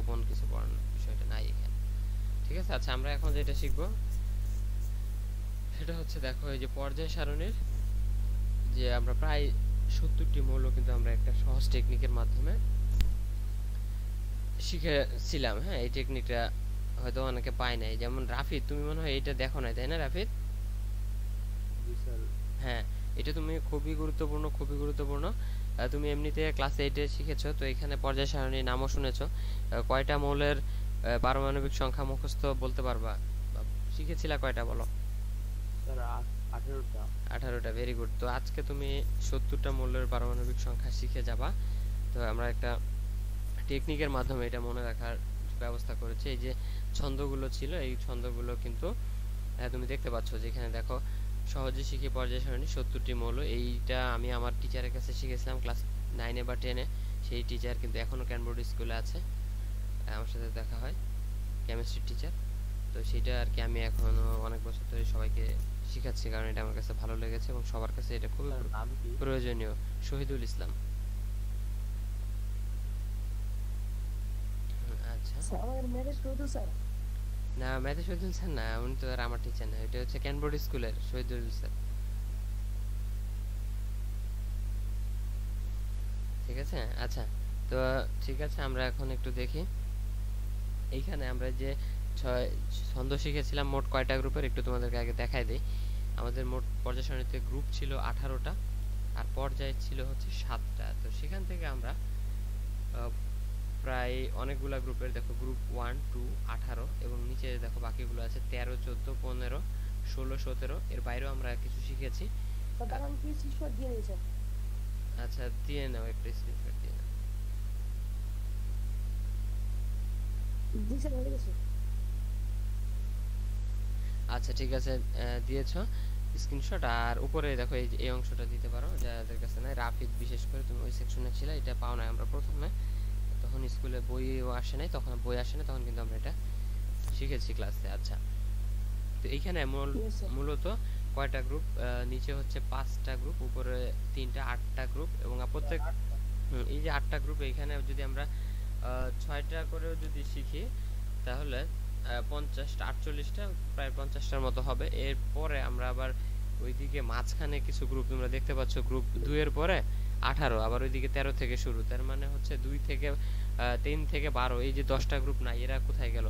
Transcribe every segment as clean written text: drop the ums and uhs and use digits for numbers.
গোপন কিছু পড়ানোর বিষয়টা নাই এখানে, ঠিক আছে। আচ্ছা, আমরা এখন যেটা শিখব সেটা হচ্ছে দেখো এই যে পর্যায় সারণীর যে আমরা প্রায় 70টি মৌল কিন্তু আমরা একটা সহজ টেকনিকের মাধ্যমে শিখেছিলাম। হ্যাঁ, এই টেকনিকটা হয়তো অনেকে পায় নাই, যেমন রাফিদ, তুমি মনে হয় এটা দেখো নাই, তাই না রাফিদ? হ্যাঁ, এটা তুমি খুবই গুরুত্বপূর্ণ, খুবই গুরুত্বপূর্ণ। তুমি এমনিতে ক্লাস 8-এ শিখেছো, তো এখানে পর্যায় সারণীর নামও শুনেছো। কয়টা মৌলের পারমাণবিক সংখ্যা মুখস্থ বলতে পারবা? বা শিখেছিলা কয়টা বলো? স্যার 18টা। 18টা, ভেরি গুড। তো আজকে তুমি 70টা মৌলের পারমাণবিক সংখ্যা শিখে যাবা। তো আমরা একটা টেকনিকের মাধ্যমে এটা মনে রাখার ব্যবস্থা করেছি। এই যে ছন্দগুলো ছিল, এই ছন্দগুলো কিন্তু তুমি দেখতে পাচ্ছ, যেখানে দেখো সহজে শিখি পর্যায় সারণী 70টি মৌল। এইটা আমি আমার টিচারের কাছে শিখেছিলাম ক্লাস 9-এ বা 10-এ। সেই টিচার কিন্তু এখনো ক্যানবোর্ড স্কুলে আছে, আমার সাথে দেখা হয়, কেমিস্ট্রি টিচার। তো সেটা আর কি আমি এখনো অনেক বছর ধরে সবাইকে শিখাচ্ছি, কারণ এটা আমার কাছে ভালো লেগেছে এবং সবার কাছে এটা খুবই স্যার নাম কি? প্রয়োজনীয়। শহীদুল ইসলাম। আচ্ছা, স্যার আমাদের ম্যাথের শহীদুল স্যার। না ম্যাথে শহীদুল স্যার না, উনি তো আর আমার টিচার না, এটা হচ্ছে ক্যানবোর্ড স্কুলের শহীদুল স্যার, ঠিক আছে। আচ্ছা, তো ঠিক আছে, আমরা এখন একটু দেখি এইখানে আমরা যে ছয় ছন্দ শিখেছিলাম মোট কয়টা গ্রুপের, একটু তোমাদেরকে আগে দেখাই দিই। আমাদের মোট পর্যায় সারণীতে গ্রুপ ছিল 18টা, আর পর্যায় ছিল হচ্ছে 7টা। তো সেখান থেকে আমরা প্রায় অনেকগুলা গ্রুপের, দেখো গ্রুপ 1 2 18 এবং নিচে দেখো বাকিগুলো আছে 13 14 15 16 17, এর বাইরেও আমরা কিছু শিখেছি। স্যার তখন কি স্ক্রিনশট দিয়ে দিয়েছেন? আচ্ছা, দিয়ে নাও একটা স্ক্রিনশট দিয়ে নাও। দিয়েছেন, হয়ে গেছে। আচ্ছা ঠিক আছে, দিয়েছো স্ক্রিনশট। আর উপরে দেখো এই যে এই অংশটা দিতে পারো যাদের কাছে নাই, রাফিদ বিশেষ করে তুমি ওই সেকশনে ছিলে, এটা পাও না আমরা প্রথমে, তখন স্কুলে বইও আসে নাই, তখন বই আসে না, তখন কিন্তু আমরা এটা শিখেছি ক্লাসে। আচ্ছা, তো এইখানে Yes, sir. মূলত কয়টা গ্রুপ, নিচে হচ্ছে 5টা গ্রুপ, উপরে 3টা, 8টা গ্রুপ, এবং প্রত্যেক এই যে 8টা গ্রুপ, এখানে যদি আমরা 6টা করেও যদি শিখি তাহলে 50টা 48টা, প্রায় 50টার মতো হবে। এরপরে আমরা আবার ওইদিকে মাঝখানে কিছু গ্রুপ তোমরা দেখতে পাচ্ছ, গ্রুপ 2 এর পরে 18, আবার ওইদিকে 13 থেকে শুরু, তার মানে হচ্ছে 2 থেকে 3 থেকে 12, এই যে 10টা গ্রুপ নাই, এরা কোথায় গেল?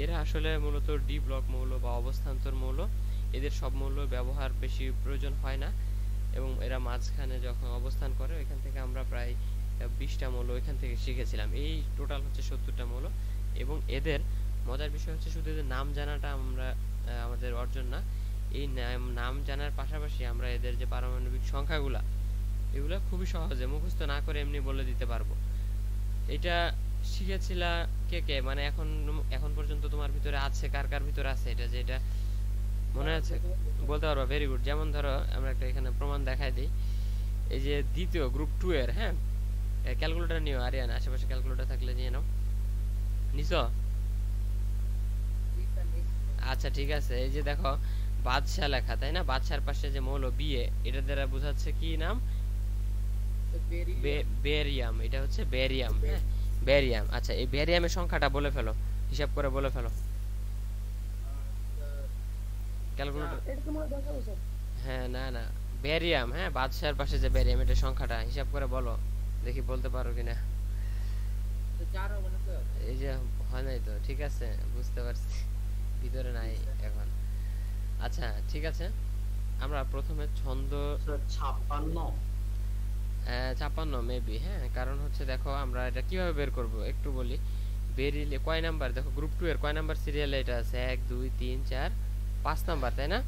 এরা আসলে মূলত ডি ব্লক মৌল বা অবস্থান্তর মৌল, এদের সব মৌল ব্যবহার বেশি প্রয়োজন হয় না, এবং এরা মাঝখানে যখন অবস্থান করে ওইখান থেকে আমরা প্রায় 20টা মৌল ওইখান থেকে শিখেছিলাম। এই টোটাল হচ্ছে 70টা মৌল, এবং এদের মজার বিষয় হচ্ছে শুধু এদের নাম জানাটা আমরা আমাদের অর্জন না, এই নাম জানার পাশাপাশি আমরা এদের যে পারমাণবিক সংখ্যাগুলা, এগুলা খুবই সহজে মুখস্থ না করে এমনি বলে দিতে পারবো। এটা শিখেছিলা কে কে, মানে এখন এখন পর্যন্ত তোমার ভিতরে আছে, কার কার ভিতরে আছে এটা, যে এটা মনে আছে বলতে পারবা? Very good. যেমন ধরো আমরা একটা এখানে প্রমাণ দেখাই দিই, এই যে দ্বিতীয় গ্রুপ 2 এর, হ্যাঁ, ক্যালকুলেটর নিও আরিয়ান, আশেপাশে ক্যালকুলেটর থাকলে নিয়ে নাও। নিছো? আচ্ছা ঠিক আছে, এই যে দেখো বাদশা লেখা, তাই না? বাদশার পাশে যে মৌল বিয়ে, এটা দ্বারা বোঝাচ্ছে কি নাম? বেরিয়াম। এটা হচ্ছে বেরিয়াম, হ্যাঁ, বেরিয়াম। আচ্ছা, এই বেরিয়ামের সংখ্যাটা বলে ফেলো, হিসাব করে বলে ফেলো ক্যালকুলেটর। এটা কি মনে দেখাবো স্যার? হ্যাঁ, না না, বেরিয়াম, হ্যাঁ, বাদশার পাশে যে বেরিয়াম, এটা সংখ্যাটা হিসাব করে বলো, দেখি বলতে পারো কিনা। এই যে হয় নাই তো, ঠিক আছে, বুঝতে পারছি, ভিতরে নাই এখন। আচ্ছা ঠিক আছে, আমরা প্রথমে ছন্দ। স্যার 56। 56 মেবি, হ্যাঁ, কারণ হচ্ছে দেখো আমরা এটা কিভাবে বের করব একটু বলি। বেরিলে কয় নাম্বার, দেখো গ্রুপ 2 এর কয় নাম্বার সিরিয়ালে এটা আছে? 1 2 3 4 5 নাম্বার, তাই না?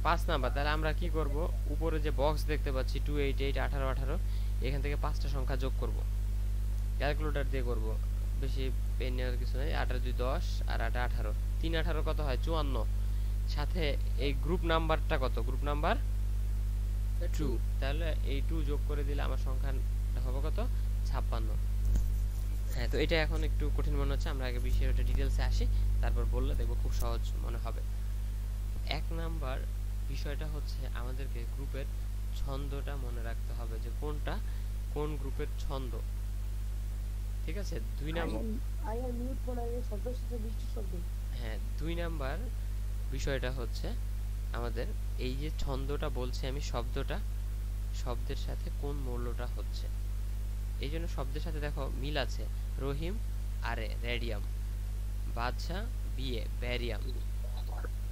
5 নাম্বার। তাহলে আমরা কি করব, উপরে যে বক্স দেখতে পাচ্ছি 2 8 8 18 18, এখান থেকে 5টা সংখ্যা যোগ করব, ক্যালকুলেটর দিয়ে করব, বেশি পেন নেওয়ার কিছু নাই। 8 2 10 আর 8 18, 3 18 কত হয়? 54। সাথে এই গ্রুপ নাম্বারটা কত? গ্রুপ নাম্বার 2, তাহলে এই 2 যোগ করে দিলে আমার সংখ্যাটা হবে কত? 56। হ্যাঁ, তো এটা এখন একটু কঠিন মনে হচ্ছে, আমরা আগে বিষয়টা ডিটেলসে আসি, তারপর বললে দেখবো খুব সহজ মনে হবে। 1 নাম্বার বিষয়টা হচ্ছে আমাদেরকে গ্রুপের ছন্দটা মনে রাখতে হবে, যে কোনটা কোন গ্রুপের ছন্দ। ঠিক আছে, 2 নাম্বার। আয়ার মিউট মনে শব্দের সাথে বৃষ্টির শব্দ। হ্যাঁ, 2 নাম্বার বিষয়টা হচ্ছে আমাদের এই যে ছন্দটা বলছি আমি, শব্দের সাথে কোন মৌলটা হচ্ছে। এই জন্য শব্দের সাথে দেখো মিল আছে, রহিম আরে রেডিয়াম, বাদশা বিয়ে ব্যারিয়াম।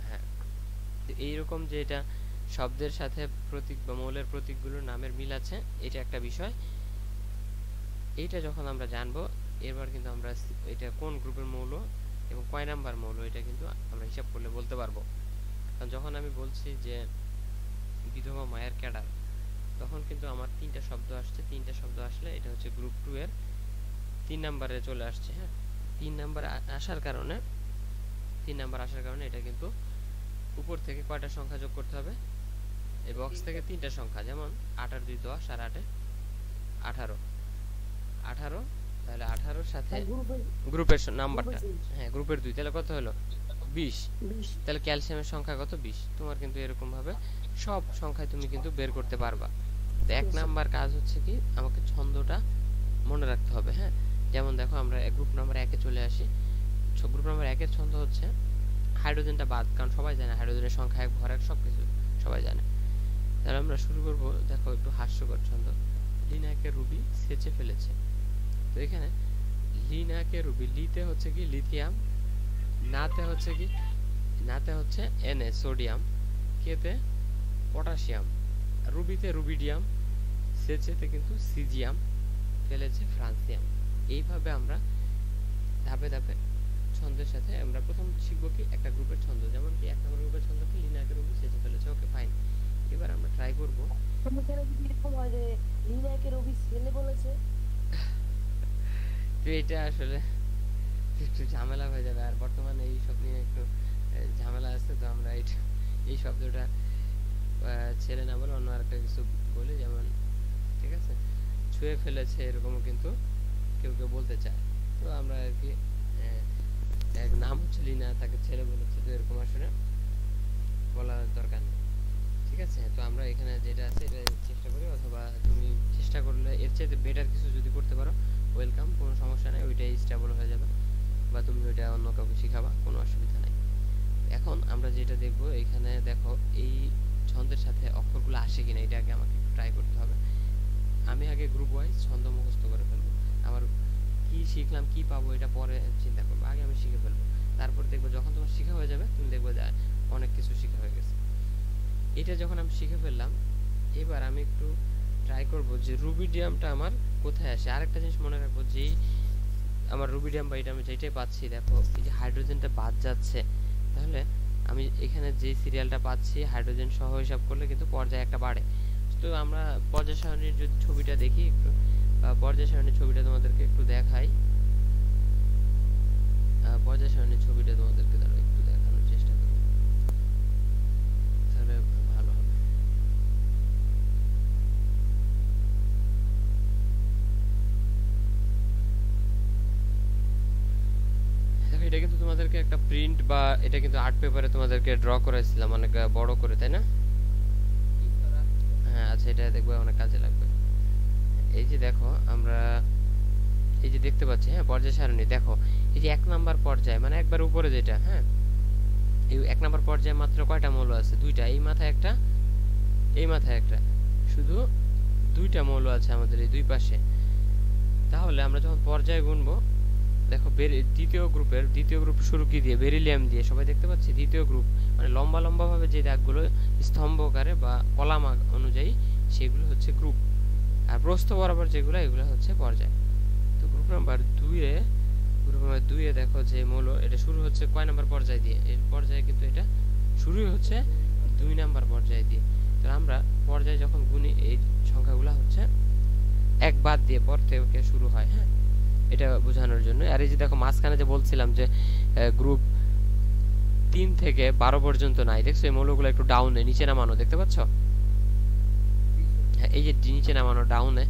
হ্যাঁ, তো এইরকম যে এটা শব্দের সাথে প্রতীক বা মৌলের প্রতীকগুলোর নামের মিল আছে, এটা একটা বিষয়। এইটা যখন আমরা জানবো, এরপর কিন্তু আমরা এটা কোন গ্রুপের মৌল এবং কয় নাম্বার মৌল এটা কিন্তু আমরা হিসাব করলে বলতে পারবো। কারণ যখন আমি বলছি যে বিধবা মায়ের ক্যাডার, তখন কিন্তু আমার 3টা শব্দ আসছে। 3টা শব্দ আসলে এটা হচ্ছে গ্রুপ 2 এর 3 নাম্বারে চলে আসছে। হ্যাঁ, 3 নাম্বার আসার কারণে এটা কিন্তু উপর থেকে কয়টা সংখ্যা যোগ করতে হবে, এই বক্স থেকে 3টা সংখ্যা, যেমন 8 আর 2 10 আর 8 18। তাহলে 18 সাথে গ্রুপের নাম্বারটা, হ্যাঁ গ্রুপের 2, তাহলে কত হলো 20। তাহলে ক্যালসিয়ামের সংখ্যা কত 20। তোমার কিন্তু এরকম ভাবে সব সংখ্যায় তুমি কিন্তু বের করতে পারবা। তো 1 নাম্বার কাজ হচ্ছে কি, আমাকে ছন্দটা মনে রাখতে হবে। হ্যাঁ, যেমন দেখো আমরা গ্রুপ নাম্বার 1 এ চলে আসি। গ্রুপ নাম্বার 1 এর ছন্দ হচ্ছে হাইড্রোজেনটা বাদ, কারণ সবাই জানে হাইড্রোজেনের সংখ্যা 1 ভর 1 সবকিছু সবাই জানে। তাহলে আমরা শুরু করব, দেখো একটু হাস্যকর ছন্দ। লিনাকে রুবি সেচে ফেলেছে। তো এখানে লিনাকে রুবি, লিতে হচ্ছে কি লিথিয়াম, নাতে হচ্ছে Na সোডিয়াম, কেতে পটাশিয়াম, রুবিতে রুবিডিয়াম, সেচেতে কিন্তু সিজিয়াম, ফেলেছে ফ্রান্সিয়াম। এইভাবে আমরা ধাপে ধাপে ছন্দের সাথে আমরা প্রথম শিখবো কি একটা গ্রুপের ছন্দ, যেমন কি 1 নম্বর গ্রুপের ছন্দ কি লিনাকে রুবি সেচে ফেলেছে। ওকে ফাইন, এবার আমরা ট্রাই করব। তো এটা আসলে একটু ঝামেলা হয়ে যাবে, আর বর্তমানে এই সব নিয়ে একটু ঝামেলা আছে। তো আমরা এই শব্দটা ছেড়ে না বলে অন্য আরেকটা কিছু বলি, যেমন ঠিক আছে ছুঁয়ে ফেলেছে, এরকমও কিন্তু কেউ কেউ বলতে চায়। তো আমরা আর কি এক নাম হচ্ছে লিনা, তাকে ছেলে বলেছে, তো এরকম আসলে বলার দরকার নেই। ঠিক আছে, তো আমরা এখানে যেটা আছে এটা চেষ্টা করি, অথবা তুমি চেষ্টা করলে এর চেয়ে বেটার কিছু যদি করতে পারো ওয়েলকাম, কোনো সমস্যা নেই, ওইটাই স্টেবল হয়ে যাবে, বা তুমি ওইটা অন্য কাউকে শিখাবা, কোনো অসুবিধা নেই। এখন আমরা যেটা দেখবো, এখানে দেখো এই ছন্দের সাথে অক্ষরগুলো আসে কিনা এটা আগে আমাকে ট্রাই করতে হবে। আমি আগে গ্রুপ ওয়াইজ ছন্দ মুখস্থ করে ফেলবো, আমার কি শিখলাম কি পাবো এটা পরে চিন্তা করবো, আগে আমি শিখে ফেলবো। তারপর দেখবো যখন তোমার শিখা হয়ে যাবে, তুমি দেখবো যে অনেক কিছু শিখা হয়ে গেছে। এটা যখন আমি শিখে ফেললাম, এবার আমি একটু ট্রাই করবো যে রুবিডিয়ামটা আমার কোথায় আসে। আরেকটা জিনিস মনে রাখবো, যে আমার রুবিডিয়াম বা এটা আমি যেটাই পাচ্ছি, দেখো এই যে হাইড্রোজেনটা বাদ যাচ্ছে, তাহলে আমি এখানে যে সিরিয়ালটা পাচ্ছি হাইড্রোজেন সহ হিসাব করলে কিন্তু পর্যায় একটা বাড়ে। তো আমরা পর্যায় সারণীর যদি ছবিটা দেখি, একটু পর্যায় সারণীর ছবিটা তোমাদেরকে একটু দেখাই। পর্যায় সারণীর ছবিটা তোমাদেরকে একটু দেখানোর চেষ্টা করি, তাহলে ভালো হবে। দেখো এটা কিন্তু তোমাদেরকে একটা প্রিন্ট বা এটা কিন্তু আর্ট পেপারে তোমাদেরকে ড্র করেছিলাম অনেক বড় করে, তাই না? হ্যাঁ আচ্ছা, এটা দেখবো অনেক কাজে লাগবে। এই যে দেখো আমরা এই যে দেখতে পাচ্ছি, হ্যাঁ পর্যায় সারণী, দেখো এই যে 1 নাম্বার পর্যায় মানে একবার উপরে যেটা, হ্যাঁ এই 1 নাম্বার পর্যায়ে মাত্র কয়টা মৌল আছে? 2টা, এই মাথায় একটা এই মাথায় একটা, শুধু 2টা মৌল আছে আমাদের এই দুই পাশে। তাহলে আমরা যখন পর্যায় গুনবো, দেখো দ্বিতীয় গ্রুপ শুরু কি দিয়ে? বেরিলিয়াম দিয়ে। সবাই দেখতে পাচ্ছি দ্বিতীয় গ্রুপ মানে লম্বা লম্বা ভাবে যে দাগগুলো স্তম্ভকারে বা কলাম অনুযায়ী সেগুলো হচ্ছে গ্রুপ, আর প্রস্থ বরাবর যেগুলো এগুলো হচ্ছে পর্যায়। তো গ্রুপ নাম্বার 2 এ দেখো যে মৌল এটা শুরু হচ্ছে কয় নাম্বার পর্যায় দিয়ে? এর পর্যায়ে কিন্তু এটা শুরুই হচ্ছে 2 নাম্বার পর্যায় দিয়ে। তো আমরা পর্যায় যখন গুনি এই সংখ্যাগুলো হচ্ছে 1 বাদ দিয়ে পর থেকে শুরু হয়, হ্যাঁ এটা বোঝানোর জন্য। আর এই যে দেখো মাঝখানে যে বলছিলাম যে গ্রুপ 3 থেকে 12 পর্যন্ত নাই, দেখছো এই মৌলগুলো একটু ডাউনে নিচে নামানো, দেখতে পাচ্ছ? হ্যাঁ এই যে নিচে নামানো ডাউনে,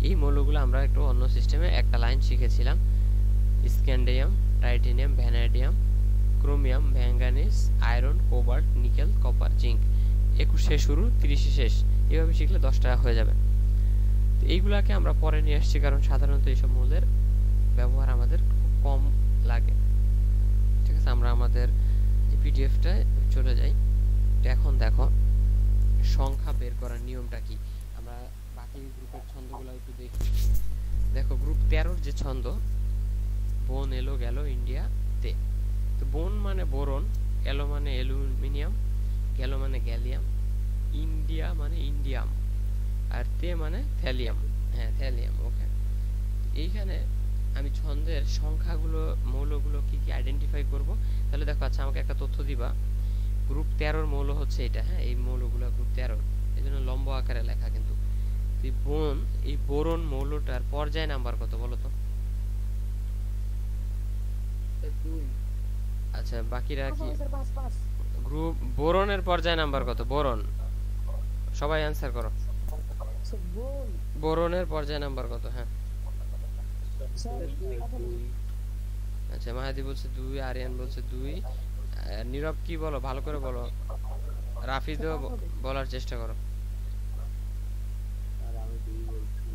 এই মৌলগুলো আমরা একটু অন্য সিস্টেমে একটা লাইন শিখেছিলাম, scandium, titanium, vanadium, chromium, manganese, iron, cobalt, nickel, copper, zinc. 21 শুরু 30 শেষ, এভাবে শিখলে 10টা হয়ে যাবে। তো এইগুলাকে আমরা পরে নিয়ে আসছি কারণ সাধারণত এইসব মৌলের ব্যবহার আমাদের খুব কম লাগে। ঠিক আছে, আমরা আমাদের যে পিডিএফটায় চলে যাই। তো এখন দেখো সংখ্যা বের করার নিয়মটা কি, আমরা বাকি গ্রুপের ছন্দগুলো একটু দেখি। দেখো গ্রুপ 13 যে ছন্দ, বোন এলো গেল ইন্ডিয়া তে। তো বোন মানে বোরন, এলো মানে অ্যালুমিনিয়াম, গেল মানে গ্যালিয়াম, ইন্ডিয়া মানে ইন্ডিয়াম, আর তে মানে থ্যালিয়াম। হ্যাঁ থ্যালিয়াম, ওকে। এইখানে আমি ছন্দের সংখ্যাগুলো মৌলগুলো কি কি আইডেন্টিফাই করব। তাহলে দেখো, আচ্ছা আমাকে একটা তথ্য দিবা, গ্রুপ 13 মৌল হচ্ছে এটা। হ্যাঁ, এই মৌলগুলো গ্রুপ 13, এই জন্য লম্বা আকারে লেখা কিন্তু। এই বোরন মৌলটার পর্যায় নাম্বার কত বলো তো? আচ্ছা বাকিরা কি? গ্রুপ বোরনের পর্যায় নাম্বার কত? বোরন, সবাই অ্যানসার করো। বোরনের পর্যায় নাম্বার কত? হ্যাঁ আচ্ছা, মাহাদি বলছে 2, আরিয়ান বলছে 2, নীরব কি বলো, ভালো করে বলো। রাফিদও বলার চেষ্টা করো।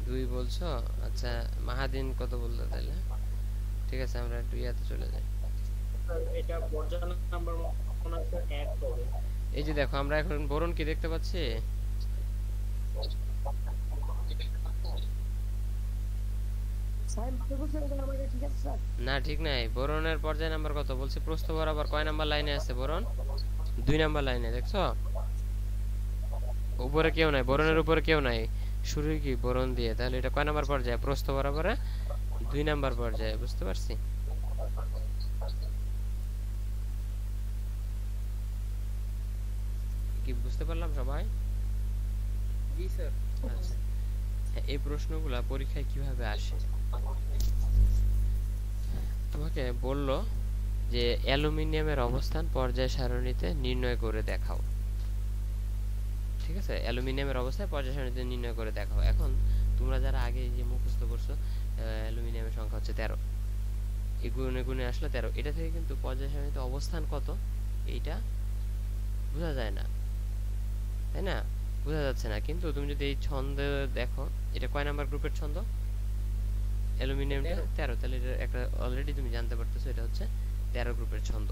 2 বলছো? আচ্ছা মাহাদিন কত বললো তাহলে? ঠিক আছে, আমরা একটু ইয়াতে চলে যাই। এটা পর্যায় নাম্বার মনে হচ্ছে 1 হবে। এই যে দেখো, আমরা এখন বোরন কি দেখতে পাচ্ছি? না ঠিক নাই, বোরনের পর্যায় নাম্বার কত বলছে? প্রস্থ বরাবর কয় নাম্বার লাইনে আছে বোরন? 2 নাম্বার লাইনে, দেখছো? উপরে কেউ নাই, বোরনের উপরে কেউ নাই, শুরু কি বোরন দিয়ে, তাহলে এটা কয় নাম্বার পর্যায়ে? প্রস্থ বরাবরে 2 নাম্বার পর্যায়ে, বুঝতে পারছি? কি বুঝতে পারলাম সবাই? জি স্যার। আচ্ছা, এই প্রশ্নগুলা পরীক্ষায় কিভাবে আসে? তোমাকে বলল যে অ্যালুমিনিয়ামের অবস্থান পর্যায় সারণীতে নির্ণয় করে দেখাও। ঠিক আছে, অ্যালুমিনিয়ামের অবস্থায় পর্যায় সারণীতে নির্ণয় করে দেখাও। এখন তোমরা যারা আগে যে মুখস্থ করছো অ্যালুমিনিয়ামের সংখ্যা হচ্ছে 13, এই গুণে গুণে আসলে 13, এটা থেকে কিন্তু পর্যায় সারণীতে অবস্থান কত এইটা বোঝা যায় না, তাই না? বোঝা যাচ্ছে না। কিন্তু তুমি যদি এই ছন্দ দেখো, এটা কয় নাম্বার গ্রুপের ছন্দ? অ্যালুমিনিয়ামটা 13, তাহলে এটা একটা অলরেডি তুমি জানতে পারতেছো এটা হচ্ছে 13 গ্রুপের ছন্দ।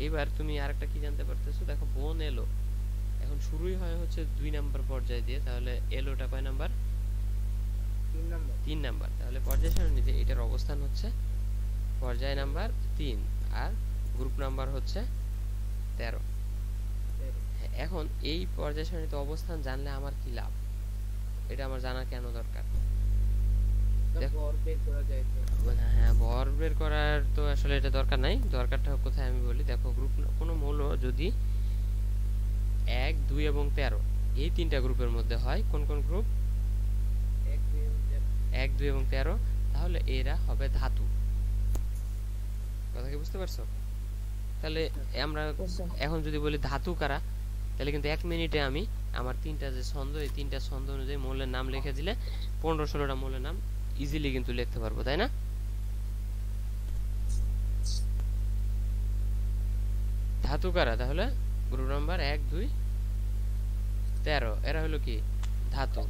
এইবার তুমি আরেকটা কি জানতে পারতেছো, দেখো বোন এলো, এখন শুরুই হয় হচ্ছে 2 নাম্বার পর্যায় দিয়ে, তাহলে এলোটা কয় নাম্বার? 3 নাম্বার। তাহলে পর্যায় সারণীতে এটার অবস্থান হচ্ছে পর্যায় নাম্বার 3, আর গ্রুপ নাম্বার হচ্ছে 13। এখন এই পর্যায় সারণীতে অবস্থান জানলে আমার কি লাভ, এটা আমার জানা কেন দরকার? হ্যাঁ, ভর বের করার তো আসলে এটা দরকার নাই, দরকারটা কোথায় আমি বলি। দেখো গ্রুপ কোনো মৌল যদি 1, 2 এবং 13 এই 3টা গ্রুপের মধ্যে হয়, কোন কোন গ্রুপ? 1, 2 এবং 13, তাহলে এরা হবে ধাতু। কথা কি বুঝতে পারছো? তাহলে আমরা এখন যদি বলি ধাতু কারা, তাহলে কিন্তু 1 মিনিটে আমি আমার 3টা যে ছন্দ, এই 3টা ছন্দ অনুযায়ী মৌলের নাম লিখে দিলে 15-16টা মৌলের নাম ইজিলি কিন্তু লিখতে পারবো, তাই না? ধাতু কারা? তাহলে গ্রুপ নাম্বার 1, 2, 13 এরা হলো কি ধাতু।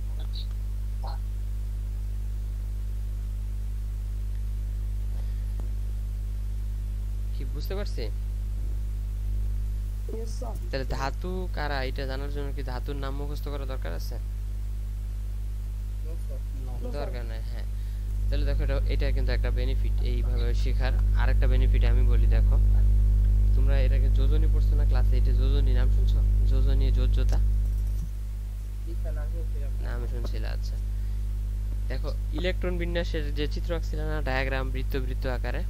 কি বুঝতে পারছি? তাহলে ধাতু কারা এটা জানার জন্য কি ধাতুর নাম মুখস্থ করা দরকার আছে? দরকার নাই। হ্যাঁ, তাহলে দেখো এটা কিন্তু একটা বেনিফিট এইভাবে শেখার। আরেকটা বেনিফিট আমি বলি, দেখো তোমরা এটাকে যোজনী পড়ছো না ক্লাসে, এটা যোজনী নাম শুনছো? যোজনী, যোজ্যতা নাম শুনছিলে? আচ্ছা দেখো, ইলেকট্রন বিন্যাসের যে চিত্র আঁকছিল না, ডায়াগ্রাম, বৃত্ত বৃত্ত আকারে।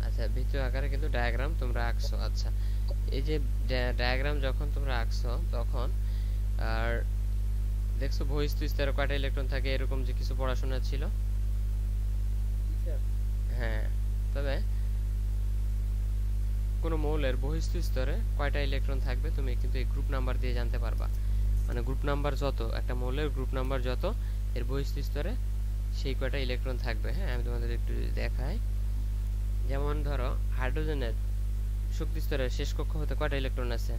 আচ্ছা, বৃত্ত আকারে কিন্তু ডায়াগ্রাম তোমরা আঁকছো। আচ্ছা, এই যে ডায়াগ্রাম যখন তোমরা আঁকছো তখন আর দেখছো বহিস্থ স্তরে কয়টা ইলেকট্রন থাকে, এরকম যে কিছু পড়াশোনা ছিল। হ্যাঁ, তবে কোন মৌলের বহিস্থ স্তরে কয়টা ইলেকট্রন থাকবে তুমি কিন্তু এই গ্রুপ নাম্বার দিয়ে জানতে পারবা। মানে গ্রুপ নাম্বার যত, একটা মৌলের গ্রুপ নাম্বার যত, এর বহিস্থ স্তরে সেই কয়টা ইলেকট্রন থাকবে। হ্যাঁ, আমি তোমাদের একটু দেখাই। যেমন ধরো হাইড্রোজেনের শক্তি স্তরের শেষ কক্ষ হতে কয়টা ইলেকট্রন আছে?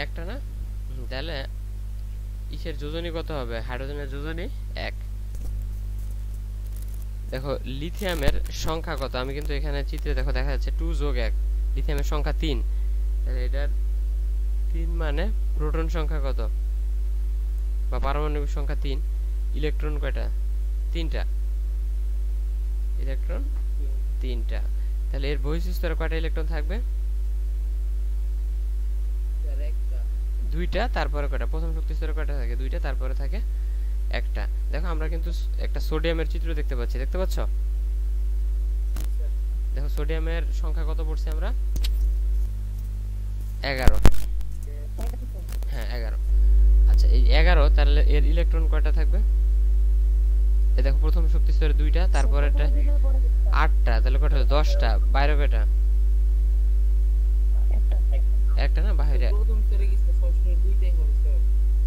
একটা না? তাহলে ইসের যোজনী কত হবে? হাইড্রোজেনের যোজনী 1। দেখো লিথিয়ামের সংখ্যা কত? আমি কিন্তু এখানে চিত্রে দেখো দেখা যাচ্ছে 2 যোগ 1, লিথিয়ামের সংখ্যা 3। তাহলে এটার 3 মানে প্রোটন সংখ্যা কত, বা পারমাণবিক সংখ্যা 3। ইলেকট্রন কয়টা? 3টা। ইলেকট্রন 3টা। তাহলে এর বহিঃস্থ স্তরে কয়টা ইলেকট্রন থাকবে? 2টা। তারপরে কয়টা? প্রথম শক্তি স্তরে কয়টা থাকে? 2টা, তারপরে থাকে 1টা। দেখো আমরা কিন্তু একটা সোডিয়ামের চিত্র দেখতে পাচ্ছি, দেখতে পাচ্ছ? দেখো সোডিয়ামের সংখ্যা কত পড়ছে আমরা? 11। হ্যাঁ 11। আচ্ছা এই 11, তাহলে এর ইলেকট্রন কয়টা থাকবে? এই দেখো প্রথম শক্তি স্তরে 2টা, তারপরে 8টা, তাহলে কয়টা হলো? 10টা। বাইরে কয়টা? একটা না, বাইরে।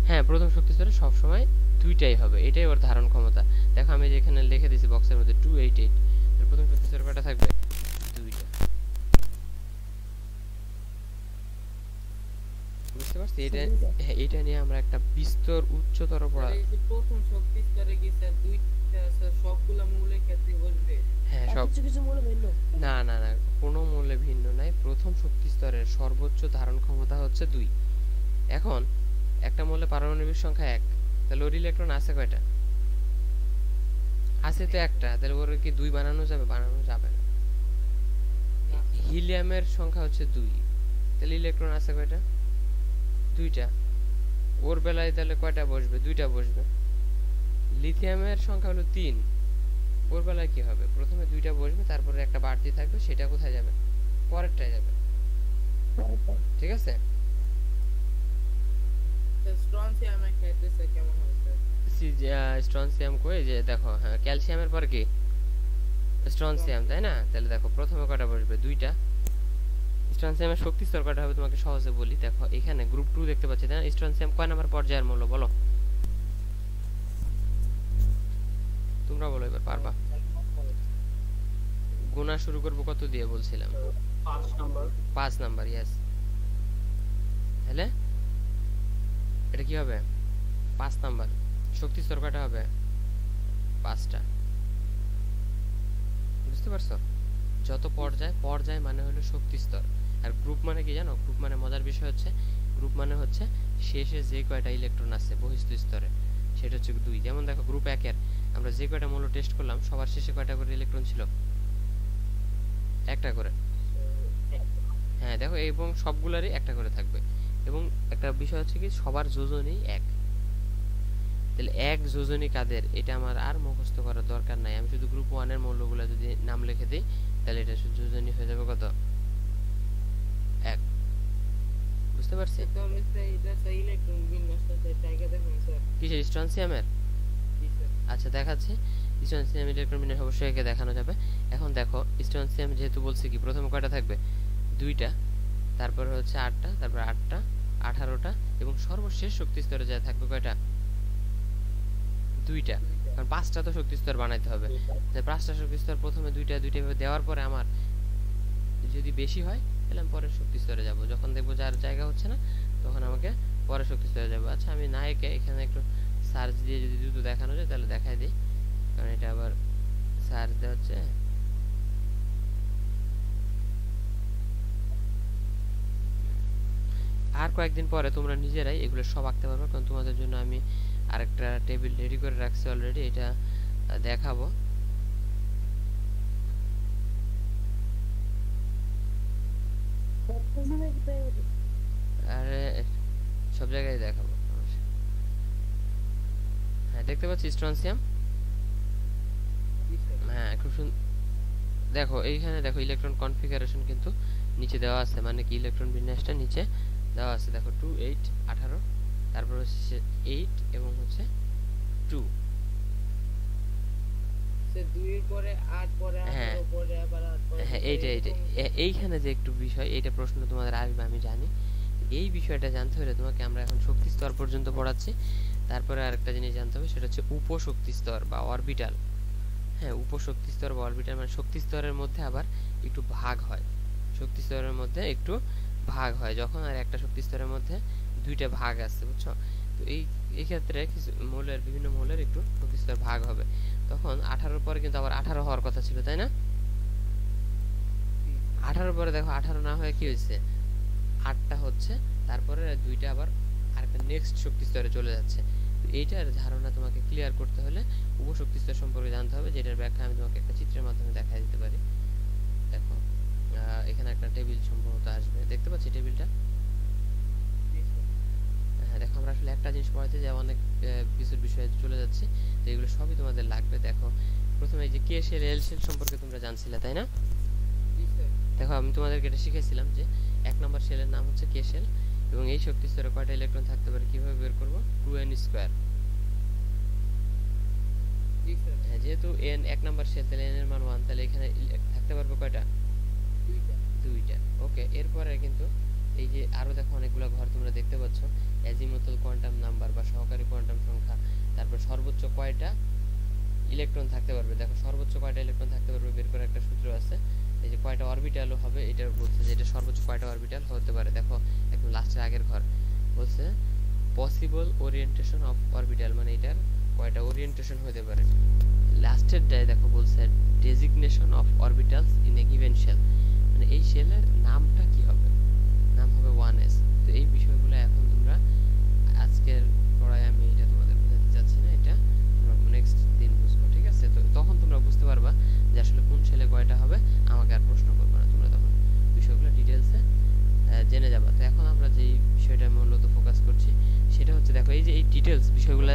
হ্যাঁ প্রথম শক্তি স্তরে সবসময় 2টাই হবে, এটাই ওর ধারণ ক্ষমতা। দেখো আমি যেখানে লিখে দিয়েছি বক্সের মধ্যে 288, প্রথম শক্তি স্তরে কয়টা থাকবে? 2টা। বুঝতে পারছি? এটা নিয়ে আমরা একটা বিস্তর উচ্চতর পড়া। প্রথম শক্তি স্তরে কি স্যার 2টা স্যার সবগুলা মৌলের ক্ষেত্রে বসবে? হ্যাঁ সব। কিছু মৌল ভিন্ন? না না না, কোনো মৌলে ভিন্ন নাই। প্রথম শক্তি স্তরের সর্বোচ্চ ধারণ ক্ষমতা হচ্ছে 2। এখন একটা মৌলে পারমাণবিক সংখ্যা 1, তাহলে ওর ইলেকট্রন আছে কয়টা? আছে তো একটা, তাহলে ওর কি 2 বানানো যাবে? বানানো যাবে না। হিলিয়ামের সংখ্যা হচ্ছে 2, তাহলে ইলেকট্রন আছে কয়টা? 2টা। ওর বেলায় তাহলে কয়টা বসবে? 2টা বসবে। লিথিয়ামের সংখ্যা হলো 3, ওর বেলায় কি হবে? প্রথমে 2টা বসবে, তারপরে একটা বাড়তি থাকবে, সেটা কোথায় যাবে? পরেরটায় যাবে। ঠিক আছে? স্যার স্ট্রনসিয়ামের ক্ষেত্রে স্যার কেমন হবে স্যার? স্ট্রনসিয়াম কই? যে দেখো, হ্যাঁ ক্যালসিয়ামের পর কি? স্ট্রনসিয়াম, তাই না? তাহলে দেখো প্রথমে কয়টা বসবে? 2টা। স্ট্রনসিয়ামের শক্তি স্তর কয়টা হবে তোমাকে সহজে বলি। দেখো এখানে গ্রুপ 2 দেখতে পাচ্ছি, তাই না? স্ট্রনসিয়াম কয় নাম্বার পর্যায়ের মৌল বলো? তোমরা বলো, এবার পারবা। গুণা শুরু করব কত দিয়ে বলছিলাম? 5 নাম্বার। 5 number, yes. তাহলে এটা কি হবে? 5 নাম্বার। শক্তি স্তর কয়টা হবে? 5টা। বুঝতে পারছো? যত পর্যায় মানে হলো শক্তি স্তর। আর গ্রুপ মানে কি জানো? গ্রুপ মানে মজার বিষয় হচ্ছে, গ্রুপ মানে হচ্ছে শেষে যে কয়টা ইলেকট্রন আছে বহিঃস্থ স্তরে, সেটা হচ্ছে 2। যেমন দেখো গ্রুপ 1 এর আমরা যে কয়টা মৌল টেস্ট করলাম, সবার শেষে কয়টা করে ইলেকট্রন ছিল? একটা করে। হ্যাঁ দেখো, এবং সবগুলারই একটা করে থাকবে। এবং একটা বিষয় হচ্ছে কি, সবার যোজনী 1। তাহলে 1 যোজনী কাদের, এটা আমার আর মুখস্থ করার দরকার নাই। আমি শুধু গ্রুপ 1 এর মৌলগুলো যদি নাম লিখে দিই, তাহলে এটা যোজনী হয়ে যাবে কত? 1। বুঝতে পারছি? তাহলে স্যার এটা স্যার ইলেকট্রন বিন্যাসটা স্যার টাইকা দেখুন স্যার। কিসের? স্ট্রনসিয়ামের? জি স্যার। আচ্ছা দেখাচ্ছি। স্ট্রনসিয়াম ইলেকট্রন বিন্যাস অবশ্যই একে দেখানো যাবে। এখন দেখো স্ট্রনসিয়াম যেহেতু বলছি কি প্রথমে কয়টা থাকবে? 2টা, তারপর হচ্ছে 8টা, তারপর 8টা, 18টা, এবং সর্বশেষ শক্তি স্তরে যা থাকবে কয়টা? 2টা। কারণ 5টা তো শক্তি স্তর বানাইতে হবে। তাই 5টা শক্তি স্তর প্রথমে 2টা ভাবে দেওয়ার পরে আমার যদি বেশি হয়, তাহলে আমি পরের শক্তি স্তরে যাব। যখন দেখবো যার জায়গা হচ্ছে না, তখন আমাকে পরের শক্তি স্তরে যাব। আচ্ছা আমি নায়কে এখানে একটু সার্চ দিয়ে যদি দ্রুত দেখানো যায় তাহলে দেখাই দিই, কারণ এটা আবার সার্চ দেওয়া হচ্ছে। আর কয়েকদিন পরে তোমরা নিজেরাই এগুলো সব আঁকতে পারবে, কারণ তোমাদের জন্য আমি আরেকটা টেবিল রেডি করে রাখছি অলরেডি, এটা দেখাবো। আরে সব জায়গায় দেখাবো। হ্যাঁ দেখতে পাচ্ছি স্ট্রনসিয়াম। হ্যাঁ খুব সুন্দর। দেখো এইখানে দেখো ইলেকট্রন কনফিগারেশন কিন্তু নিচে দেওয়া আছে, মানে কি ইলেকট্রন বিন্যাসটা নিচে দেওয়া আছে। দেখো 2 8 18, তারপর হচ্ছে 8 এবং হচ্ছে 2। স্যার 2 এর পরে 8 পরে 18 পরে আবার 8 পরে। হ্যাঁ এইটা এইখানে যে একটু বিষয়, এইটা প্রশ্ন তোমাদের আসবে আমি জানি। এই বিষয়টা জানতে হলে তোমাকে আমরা এখন শক্তি স্তর পর্যন্ত পড়াচ্ছি। তারপরে আরেকটা জিনিস জানতে হবে, সেটা হচ্ছে উপশক্তি স্তর বা অরবিটাল। হ্যাঁ উপশক্তি স্তর বা অরবিটাল মানে শক্তি স্তরের মধ্যে আবার একটু ভাগ হয়, শক্তি স্তরের মধ্যে একটু ভাগ হয় যখন আর একটা শক্তি স্তরের মধ্যে দুইটা ভাগ আছে, বুঝছো? তো এই ক্ষেত্রে কিছু মৌলের, বিভিন্ন মৌলের একটু শক্তি স্তর ভাগ হবে, তখন 18 পরে কিন্তু আবার 18 হওয়ার কথা ছিল, তাই না? 18 পরে দেখো 18 না হয়ে কি হয়েছে, 8টা হচ্ছে, তারপরে দুইটা আবার আরেকটা নেক্সট শক্তি স্তরে চলে যাচ্ছে। তো এইটার ধারণা তোমাকে ক্লিয়ার করতে হলে উপশক্তি স্তর সম্পর্কে জানতে হবে, যেটার ব্যাখ্যা আমি তোমাকে একটা চিত্রের মাধ্যমে দেখাই দিতে পারি। দেখো এখানে একটা টেবিল সম্ভবত আসবে, দেখতে পাচ্ছি টেবিলটা? হ্যাঁ, দেখো আমরা আসলে একটা জিনিস পড়াইতে যে অনেক কিছুর বিষয়ে চলে যাচ্ছে, তো এগুলো সবই তোমাদের লাগবে। দেখো প্রথমে এই যে কে শেল, এল শেল সম্পর্কে তোমরা জানছিলে, তাই না? দেখো আমি তোমাদেরকে এটা শিখেছিলাম যে 1 নম্বর শেলের নাম হচ্ছে কে শেল, এবং এই শক্তি স্তরে কয়টা ইলেকট্রন থাকতে পারে কিভাবে বের করব, 2n স্কয়ার। হ্যাঁ, যেহেতু n 1 নম্বর শেল, তাহলে n এর মান 1, তাহলে এখানে থাকতে পারবে কয়টা? দুইটা। ওকে, এরপরে কিন্তু এই যে আরো দেখো অনেকগুলো ঘর তোমরা দেখতে পাচ্ছ, অ্যাজিমুথাল কোয়ান্টাম নাম্বার বা সহকারী কোয়ান্টাম সংখ্যা, তারপর সর্বোচ্চ কয়টা ইলেকট্রন থাকতে পারবে। দেখো সর্বোচ্চ কয়টা ইলেকট্রন থাকতে পারবে বের করার একটা সূত্র আছে, এই যে কয়টা অরবিটাল হবে এটা বলছে, যে এটা সর্বোচ্চ কয়টা অরবিটাল হতে পারে। দেখো একদম লাস্টের আগের ঘর বলছে পসিবল ওরিয়েন্টেশন অফ অরবিটাল, মানে এটার কয়টা ওরিয়েন্টেশন হতে পারে। লাস্টের টায় দেখো বলছে designation of orbitals in a given shell, মানে এই শেলের নামটা কি হবে, নাম হবে 1s। তো এই বিষয়গুলো এখন তোমরা আজকের পড়ায় আমি এটা তোমাদের বোঝাতে চাচ্ছি না, এটা তোমরা নেক্সট দিন বুঝবো, ঠিক আছে? তো তখন তোমরা বুঝতে পারবা যে আসলে কোন শেলে কয়টা হবে, আমাকে আর প্রশ্ন করবে না, তোমরা তখন বিষয়গুলো ডিটেইলসে জেনে যাবা। তো এখন আমরা যেই বিষয়টা মূলত ফোকাস করছি সেটা হচ্ছে, দেখো এই যে এই ডিটেইলস বিষয়গুলো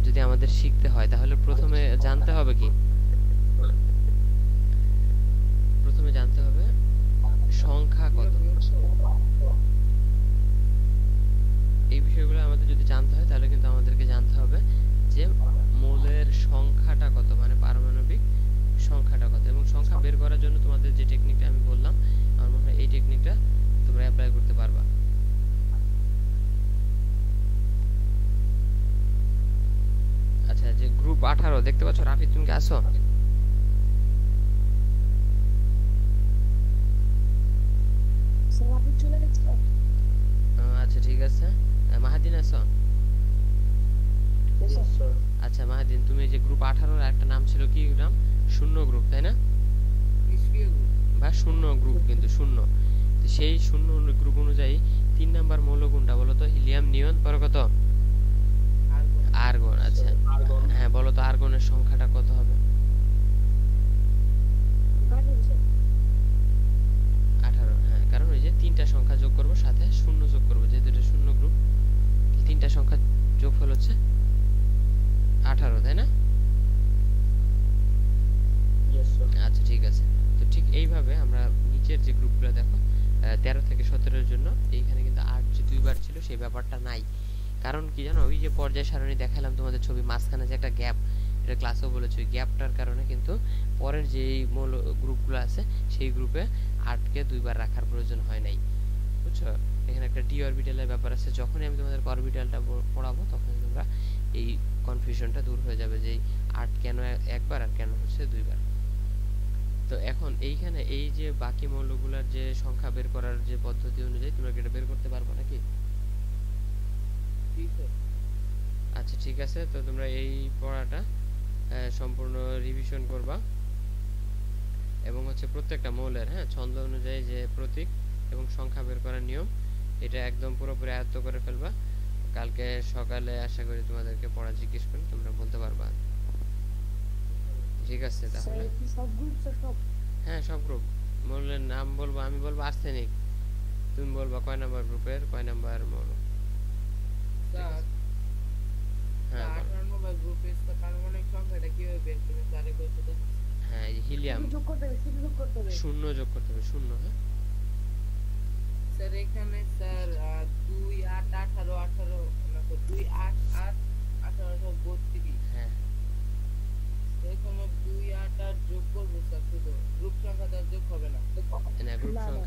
যদি আমাদের শিখতে হয় তাহলে প্রথমে জানতে হবে কি, প্রথমে জানতে হবে সংখ্যা কত। এই বিষয়গুলো আমাদের যদি জানতে হয় তাহলে কিন্তু আমাদেরকে জানতে হবে যে মৌলের সংখ্যাটা কত, মানে পারমাণবিক সংখ্যাটা কত। এবং সংখ্যা বের করার জন্য তোমাদের যে টেকনিকটা আমি বললাম, আমার মনে হয় এই টেকনিকটা তোমরা অ্যাপ্লাই করতে পারবা। আচ্ছা, যে গ্রুপ 18 দেখতে পাচ্ছ, রাফি তুমি কি আছো? স্যার আপনি চলে গেছে। আচ্ছা ঠিক আছে, মাহাদিন আছো? Yes, sir. আচ্ছা মাহাদিন, তুমি এই যে গ্রুপ 18 এর একটা নাম ছিল, কি নাম? শূন্য গ্রুপ, তাই না? বা শূন্য গ্রুপ, কিন্তু শূন্য। তো সেই শূন্য গ্রুপ অনুযায়ী 3 নাম্বার মৌল কোনটা বলো তো? হিলিয়াম, নিয়ন, পরে কত? আর্গন। আচ্ছা হ্যাঁ, বলো তো আর্গনের সংখ্যাটা কত হবে? 18। হ্যাঁ, কারণ ওই যে 3টা সংখ্যা যোগ করব, সাথে শূন্য যোগ করব, যেহেতু এটা শূন্য গ্রুপ, 3টা সংখ্যা যোগফল হচ্ছে 18, তাই না? Yes, sir. আচ্ছা ঠিক আছে। তো ঠিক এইভাবে আমরা নিচের যে গ্রুপগুলো দেখো 13 থেকে 17 এর জন্য এইখানে কিন্তু 8 যে দুইবার ছিল সেই ব্যাপারটা নাই। কারণ কি জানো, ওই যে পর্যায় সারণী দেখালাম তোমাদের ছবি, মাঝখানে যে একটা গ্যাপ, এটা ক্লাসেও বলেছি, ওই গ্যাপটার কারণে কিন্তু পরের যে মৌল গ্রুপগুলো আছে সেই গ্রুপে 8কে দুইবার রাখার প্রয়োজন হয় নাই, বুঝছো? এখানে একটা ডি অরবিটালের ব্যাপার আছে, যখনই আমি তোমাদের অরবিটালটা পড়াবো তখন তোমরা এই কনফিউশনটা দূর হয়ে যাবে যে 8 কেন একবার আর কেন হচ্ছে দুইবার। তো এখন এইখানে এই যে বাকি মৌলগুলোর যে সংখ্যা বের করার যে পদ্ধতি অনুযায়ী তোমরা কি এটা বের করতে পারবে নাকি? আচ্ছা ঠিক আছে, তো তোমরা এই পড়াটা সম্পূর্ণ রিভিশন করবা, এবং হচ্ছে প্রত্যেকটা মৌলের ছন্দ অনুযায়ী যে প্রতীক এবং সংখ্যা বের করার নিয়ম, এটা একদম পুরোপুরি আয়ত্ত করে ফেলবা। কালকে সকালে আশা করি তোমাদেরকে পড়া জিজ্ঞেস করে তোমরা বলতে পারবা, ঠিক আছে? তাহলে সব গ্রুপ স্যার, সব? হ্যাঁ, সব গ্রুপ। মৌলের নাম বলবো, আমি বলবো আর্সেনিক, তুমি বলবা কয় নাম্বার গ্রুপের কয় নাম্বার মৌল। হ্যাঁ হ্যাঁ, এই হিলিয়াম যোগ করতে হবে, শুধু যোগ করতে হবে। শূন্য যোগ করতে হবে, শূন্য। হ্যাঁ স্যার এখানে স্যার 2 8 18 18 না তো 2 8 8 18 32। হ্যাঁ এখানে 2 8 8 যোগ করব স্যার, শুধু গ্রুপ সংখ্যাটা যোগ হবে না। না, গ্রুপ না, না। সংখ্যা